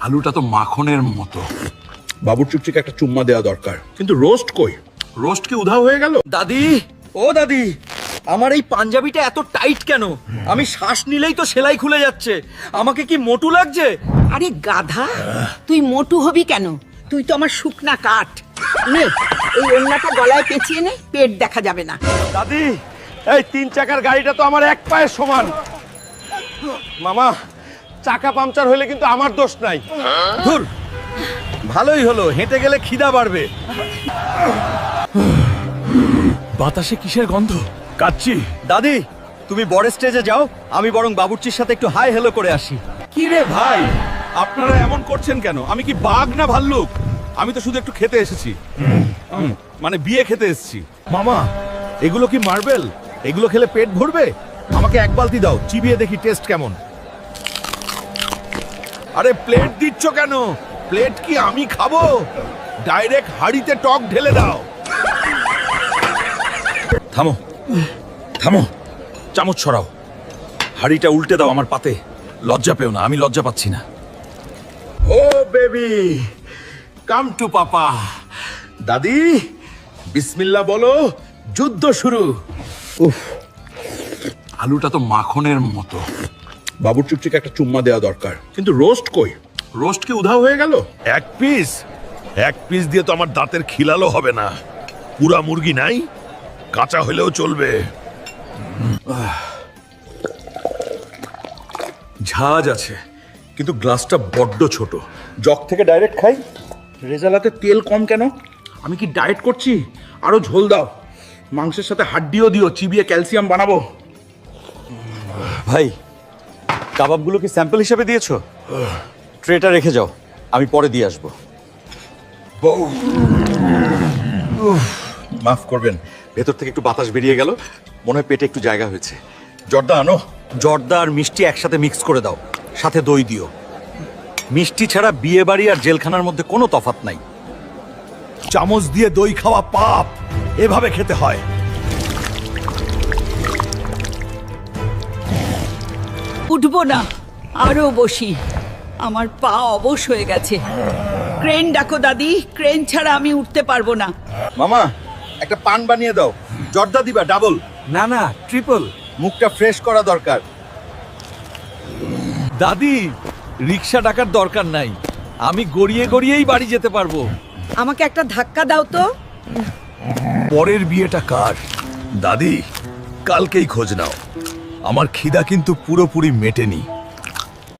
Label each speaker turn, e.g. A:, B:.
A: আলুটা তো মাখনের মতো।
B: বাবুর্চিকে একটা চুম্মা দেওয়া দরকার, কিন্তু রোস্ট কই?
A: রোস্ট কি উধাও হয়ে গেল?
C: দাদি, ও দাদি, আমার এই পাঞ্জাবিটা এত টাইট কেন? আমি শ্বাস নিলেই তো সেলাই খুলে যাচ্ছে। আমাকে কি মোটু লাগছে?
D: আরে গাধা, তুই মোটু হবি কেন? তুই তো আমার শুকনা কাঠ। নে, এই ওড়নাটা গলায় পেঁচিয়ে নে, পেট দেখা যাবে না।
E: দাদি, এই 3 চাকার গাড়িটা তো আমার এক পায়ের সমান। মামা, চাকা পাংচার হলে কিন্তু আমার দোষ নাই।
C: ধুর, ভালোই হলো, হেঁটে গেলে খিদা বাড়বে।
A: বাতাসে কিসের গন্ধ? কাচ্চি।
C: দাদি, তুমি বড় স্টেজে যাও, আমি বরং বাবুর্চির সাথে একটু হাই হ্যালো করে আসি।
A: কি রে ভাই, আপনারা এমন করছেন কেন? আমি কি বাঘ না ভাল্লুক? আমি তো শুধু একটু খেতে এসেছি, মানে বিয়ে খেতে এসেছি।
B: মামা, এগুলো কি মার্বেল? এগুলো খেলে পেট ভরবে? আমাকে এক বালতি দাও, চিবিয়ে দেখি টেস্ট কেমন। আরে প্লেট দিচ্ছ কেন? প্লেট কি আমি খাবো? ডাইরেক্ট হাঁড়িতে টক ঢেলে দাও।
A: থামো থামো, চামচ ছড়াও। হাড়িটা উল্টে দাও আমার পাতে। লজ্জা পেও না, আমি লজ্জা পাচ্ছি না।
B: ও বেবি, কাম টু পাপা। দাদি, বিসমিল্লাহ বলো, যুদ্ধ শুরু।
A: আলুটা তো মাখনের মতো।
B: বাবুর্চিকে একটা চুম্মা দেওয়া দরকার, কিন্তু রোস্ট কই?
A: রোস্ট কি উধাও হয়ে গেল?
B: এক পিস দিয়ে তো আমার দাঁতের খিলালো হবে না। পুরা মুরগি নাই? কাঁচা হলেও চলবে।
A: ঝাঁজ আছে, কিন্তু গ্লাসটা বড্ড ছোট। জগ থেকে ডাইরেক্ট খাই।
B: রেজালাতে তেল কম কেন? আমি কি ডায়েট করছি? আরো ঝোল দাও। মাংসের সাথে হাড্ডিও দিও, চিবিয়ে ক্যালসিয়াম বানাবো।
C: ভাই, কাবাবগুলো কি স্যাম্পল হিসেবে দিয়েছো? ট্রেটা রেখে যাও, আমি পরে দিয়ে আসবো। মাফ করবেন, ভেতর থেকে একটু বাতাস বেরিয়ে গেল, মনে হয় পেটে একটু জায়গা হয়েছে।
B: জর্দা আনো।
C: জর্দা আর মিষ্টি একসাথে মিক্স করে দাও, সাথে দই দিও। মিষ্টি ছাড়া বিয়ে বাড়ি আর জেলখানার মধ্যে কোনো তফাৎ নাই।
B: চামচ দিয়ে দই খাওয়া পাপ, এভাবে খেতে হয়।
D: উঠবো না, আরো বসি। আমার পা অবশ হয়ে গেছে। ক্রেন ডাকো দাদি, ক্রেন ছাড়া আমি উঠতে পারবো না।
C: মামা, একটা পান বানিয়ে দাও। জর্দা দিবা ডাবল?
A: না না, ট্রিপল।
C: মুখটা ফ্রেশ করা দরকার।
F: দাদি, রিক্সা ডাকার দরকার নাই, আমি গড়িয়ে গড়িয়েই বাড়ি যেতে পারবো।
D: আমাকে একটা ধাক্কা দাও তো।
B: পরের বিয়েটা কার? দাদি, কালকেই খোঁজ নাও। আমার খিদা কিন্তু পুরোপুরি মেটেনি।